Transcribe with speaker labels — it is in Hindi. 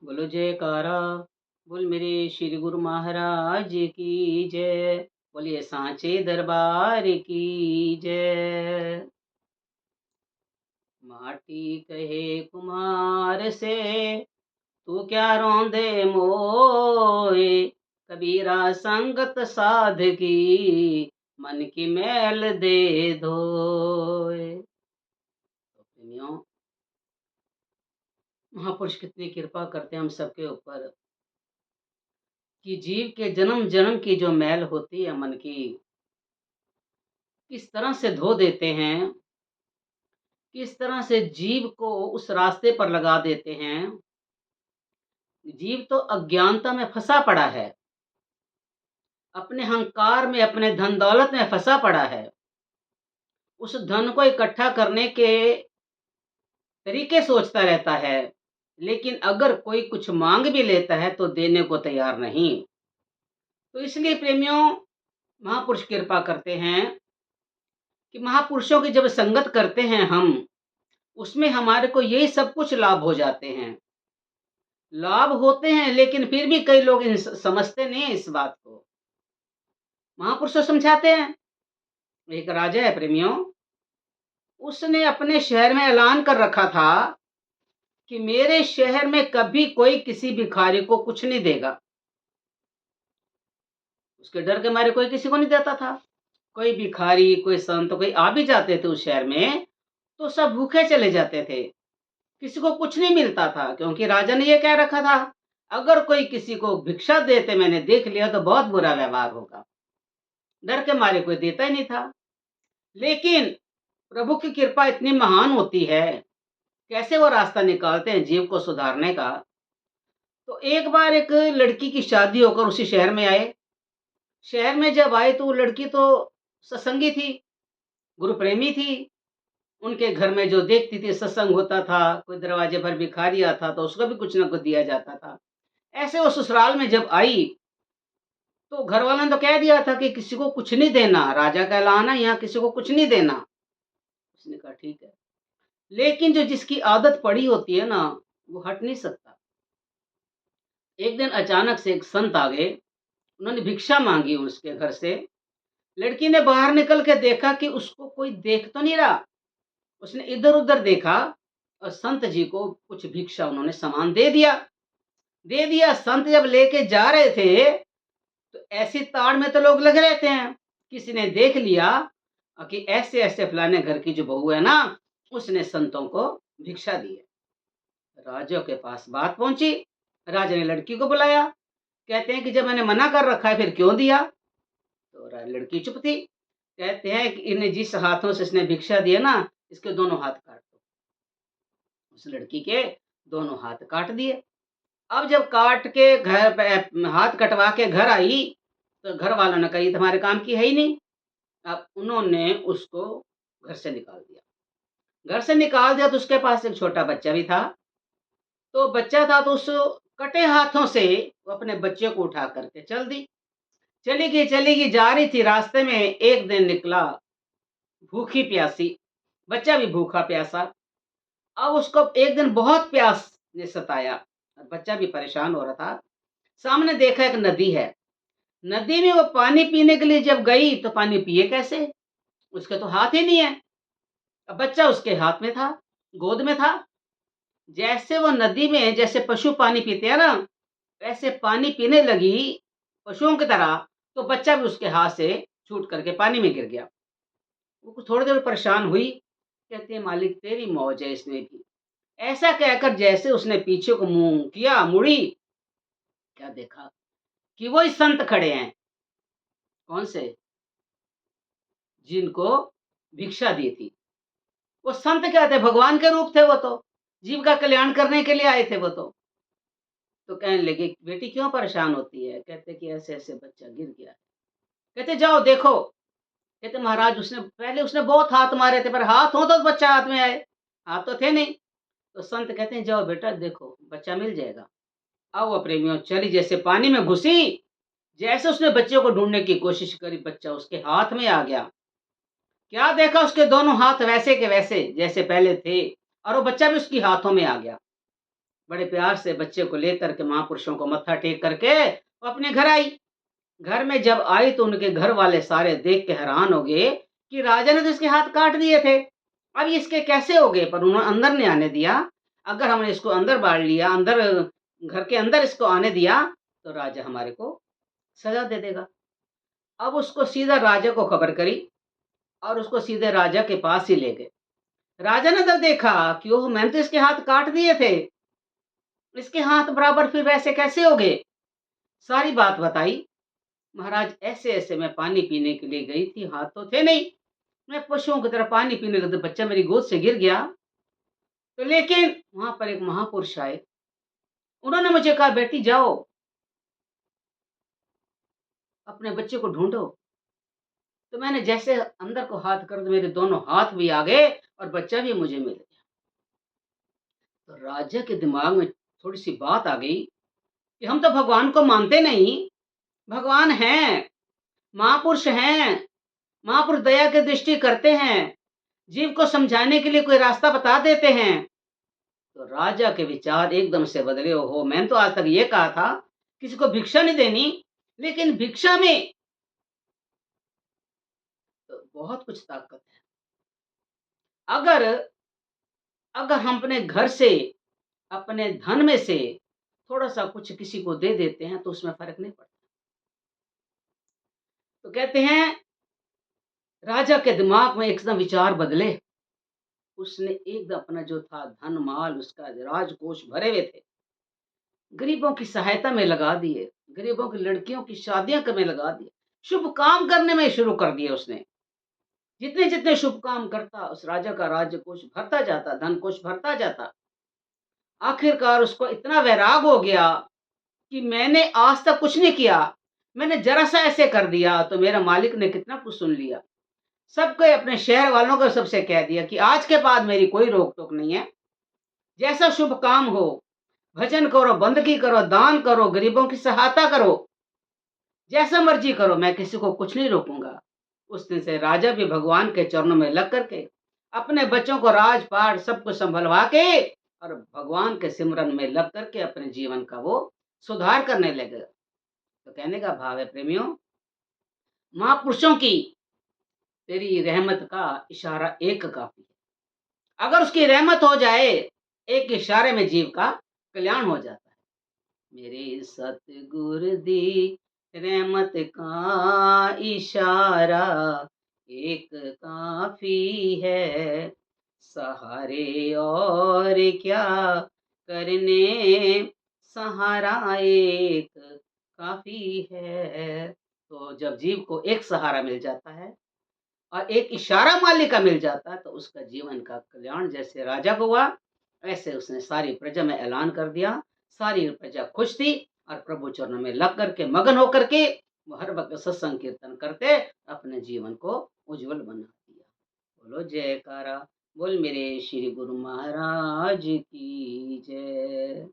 Speaker 1: बोलो जयकारा, बोल मेरे श्री गुरु महाराज की जय। बोलिए सांचे दरबार की जय। माटी कहे कुम्हार से, तू क्या रौंदे मोए। कबीरा संगत साध की, मन की मैल दे धोए। तो प्रेमियों, महापुरुष कितनी कृपा करते हैं हम सबके ऊपर कि जीव के जन्म जन्म की जो मैल होती है मन की, किस तरह से धो देते हैं, किस तरह से जीव को उस रास्ते पर लगा देते हैं। जीव तो अज्ञानता में फंसा पड़ा है, अपने अहंकार में, अपने धन दौलत में फंसा पड़ा है। उस धन को इकट्ठा करने के तरीके सोचता रहता है, लेकिन अगर कोई कुछ मांग भी लेता है तो देने को तैयार नहीं। तो इसलिए प्रेमियों, महापुरुष कृपा करते हैं कि महापुरुषों की जब संगत करते हैं हम, उसमें हमारे को ये सब कुछ लाभ हो जाते हैं। लाभ होते हैं, लेकिन फिर भी कई लोग समझते नहीं है इस बात को। महापुरुष तो समझाते हैं। एक राजा है प्रेमियों, उसने अपने शहर में ऐलान कर रखा था कि मेरे शहर में कभी कोई किसी भिखारी को कुछ नहीं देगा। उसके डर के मारे कोई किसी को नहीं देता था। कोई भिखारी, कोई संत, कोई आ भी जाते थे उस शहर में, तो सब भूखे चले जाते थे। किसी को कुछ नहीं मिलता था, क्योंकि राजा ने ये कह रखा था, अगर कोई किसी को भिक्षा देते मैंने देख लिया तो बहुत बुरा व्यवहार होगा। डर के मारे कोई देता ही नहीं था। लेकिन प्रभु की कृपा इतनी महान होती है, कैसे वो रास्ता निकालते हैं जीव को सुधारने का। तो एक बार एक लड़की की शादी होकर उसी शहर में आए। शहर में जब आए तो वो लड़की तो सत्संगी थी, गुरु प्रेमी थी। उनके घर में जो देखती थी सत्संग होता था, कोई दरवाजे पर भिखारी आता था, उसको भी कुछ ना कुछ दिया जाता था। ऐसे वो ससुराल में जब आई, तो घर वालों ने तो कह दिया था कि किसी को कुछ नहीं देना, राजा का ऐलान है, यहाँ किसी को कुछ नहीं देना। उसने कहा ठीक है, लेकिन जो जिसकी आदत पड़ी होती है ना, वो हट नहीं सकता। एक दिन अचानक से एक संत आ गए, उन्होंने भिक्षा मांगी उसके घर से। लड़की ने बाहर निकल के देखा कि उसको कोई देख तो नहीं रहा। उसने इधर-उधर देखा और संत जी को कुछ भिक्षा उन्होंने सामान दे दिया। दे दिया, संत जब लेके जा रहे थे, तो ऐसी ताड़ में तो लोग लगे रहते हैं। किसी ने देख लिया कि ऐसे-ऐसे फलाने घर की जो बहू है ना, उसने संतों को भिक्षा दी है। राजा के पास बात पहुँची, राजा ने लड़की को बुलाया। कहते हैं कि जब मैंने मना कर रखा है फिर क्यों दिया? तो लड़की चुप थी। कहते हैं कि इन्हें जिस हाथों से इसने भिक्षा दी है ना, इसके दोनों हाथ काट दो। उस लड़की के दोनों हाथ काट दिए। अब जब काट के घर पे हाथ कटवा के घर आई, तो घर वालों ने कहा ये तुम्हारे काम की है ही नहीं। अब उन्होंने उसको घर से निकाल दिया। घर से निकाल दिया तो उसके पास एक छोटा बच्चा भी था। तो बच्चा था तो उस कटे हाथों से वो अपने बच्चे को उठा करके चल दी। चली गई, जा रही थी, रास्ते में एक दिन निकला भूखी प्यासी, बच्चा भी भूखा प्यासा। अब उसको एक दिन बहुत प्यास ने सताया और बच्चा भी परेशान हो रहा था। सामने देखा एक नदी है, नदी में वो पानी पीने के लिए जब गई तो पानी पिए कैसे? उसके तो हाथ ही नहीं है। अब बच्चा उसके हाथ में था, गोद में था। जैसे वो नदी में जैसे पशु पानी पीते हैं ना, वैसे पानी पीने लगी पशुओं की तरह, तो बच्चा भी उसके हाथ से छूट करके पानी में गिर गया। वो कुछ थोड़ी देर परेशान हुई, कहती है मालिक तेरी मौज है इसमें भी। ऐसा कहकर जैसे उसने पीछे को मुँह किया, मुड़ी, क्या देखा कि वही संत खड़े हैं। कौन से? जिनको भिक्षा दी थी। वो संत क्या थे? भगवान के रूप थे वो तो। जीव का कल्याण करने के लिए आए थे वो तो। तो कहने लगे, बेटी क्यों परेशान होती है? कहते कि ऐसे-ऐसे बच्चा गिर गया है। कहते जाओ देखो। कहते महाराज उसने बहुत हाथ मारे थे, पर हाथ हो तो बच्चा हाथ में आए। हाथ तो थे नहीं। तो संत कहते हैं जाओ बेटा देखो, बच्चा मिल जाएगा। अब वो प्रेमियों चली, जैसे पानी में घुसी, जैसे उसने बच्चे को ढूँढने की कोशिश करी, बच्चा उसके हाथ में आ गया। क्या देखा, उसके दोनों हाथ वैसे के वैसे जैसे पहले थे, और वो बच्चा भी उसके हाथों में आ गया। बड़े प्यार से बच्चे को लेकर के महापुरुषों को मत्था टेक करके वो अपने घर आई। घर में जब आई तो उनके घर वाले सारे देख के हैरान हो गए कि राजा ने तो इसके हाथ काट दिए थे। अब इसके कैसे हो गए? पर उन्होंने अंदर नहीं आने दिया। अगर हमने इसको अंदर बाड़ लिया, अंदर घर के अंदर इसको आने दिया, तो राजा हमारे को सज़ा दे देगा। अब उसको सीधा राजा को खबर करी और उसको सीधे राजा के पास ही ले गए। राजा ने जब देखा कि ओह! मैंने तो इसके हाथ काट दिए थे, इसके हाथ बराबर फिर वैसे कैसे हो गए? सारी बात बताई। महाराज ऐसे-ऐसे मैं पानी पीने के लिए गई थी, हाथ तो थे नहीं। मैं पशुओं की तरह पानी पीने लगी तो बच्चा मेरी गोद से गिर गया। तो लेकिन वहाँ पर एक महापुरुष आए। उन्होंने मुझे कहा, "बेटी जाओ, अपने बच्चे को ढूँढो।" तो मैंने जैसे अंदर को हाथ कर तो मेरे दोनों हाथ भी आ गए और बच्चा भी मुझे मिल गया। तो राजा के दिमाग में थोड़ी-सी बात आ गई कि हम तो भगवान को मानते नहीं, भगवान हैं, महापुरुष हैं, महापुरुष दया की दृष्टि करते हैं, जीव को समझाने के लिए कोई रास्ता बता देते हैं। तो राजा के विचार एकदम से बदले। ओहो! मैंने तो आज तक ये कहा था, किसी को भिक्षा नहीं देनी, लेकिन भिक्षा में तो बहुत कुछ ताकत है। अगर अगर हम अपने घर से, अपने धन में से थोड़ा-सा कुछ किसी को दे देते हैं, तो उसमें फ़र्क नहीं पड़ता। तो कहते हैं, राजा के दिमाग में एकदम विचार बदले। उसने एकदम अपना जो था धन-माल, उसका राजकोष भरे हुए थे, गरीबों की सहायता में लगा दिए, गरीबों की लड़कियों की शादियाँ में लगा दिए, शुभ काम करने में शुरू कर दिए उसने। जितने-जितने शुभ काम करता, उस राजा का राज्यकोष भरता जाता, धन कोष भरता जाता। आखिरकार उसको इतना वैराग हो गया कि मैंने आज तक कुछ नहीं किया, मैंने ज़रा-सा ऐसे कर दिया, तो मेरा मालिक ने कितना कुछ सुन लिया। सबको, अपने शहर वालों को सबसे कह दिया कि आज के बाद मेरी कोई रोक-टोक नहीं है। जैसा शुभ काम हो, भजन करो, बंदगी करो, दान करो, गरीबों की सहायता करो, जैसा मर्ज़ी करो, मैं किसी को कुछ नहीं रोकूँगा। उस दिन से राजा भी भगवान के चरणों में लग कर के, अपने बच्चों को राज-पाट सब कुछ सँभलवा के और भगवान के सिमरन में लग कर के अपने जीवन का वो सुधार करने लगे। तो कहने का भाव है प्रेमियों, महापुरुषों की तेरी रहमत का इशारा एक काफ़ी है। अगर उसकी रहमत हो जाए, एक इशारे में जीव का कल्याण हो जाता है। मेरे सतगुरु दी रहमत का इशारा एक काफ़ी है, सहारे और क्या करने, सहारा एक काफ़ी है। तो जब जीव को एक सहारा मिल जाता है और एक इशारा मालिक का मिल जाता है, तो उसका जीवन का कल्याण जैसे राजा को हुआ, ऐसे उसने सारी प्रजा में ऐलान कर दिया। सारी प्रजा खुश थी और प्रभु चरणों में लग करके, मगन होकर के वो हर वक़्त सत्संग कीर्तन करते अपने जीवन को उज्ज्वल बना दिया। बोलो जयकारा, बोल मेरे श्री गुरु महाराज की जय।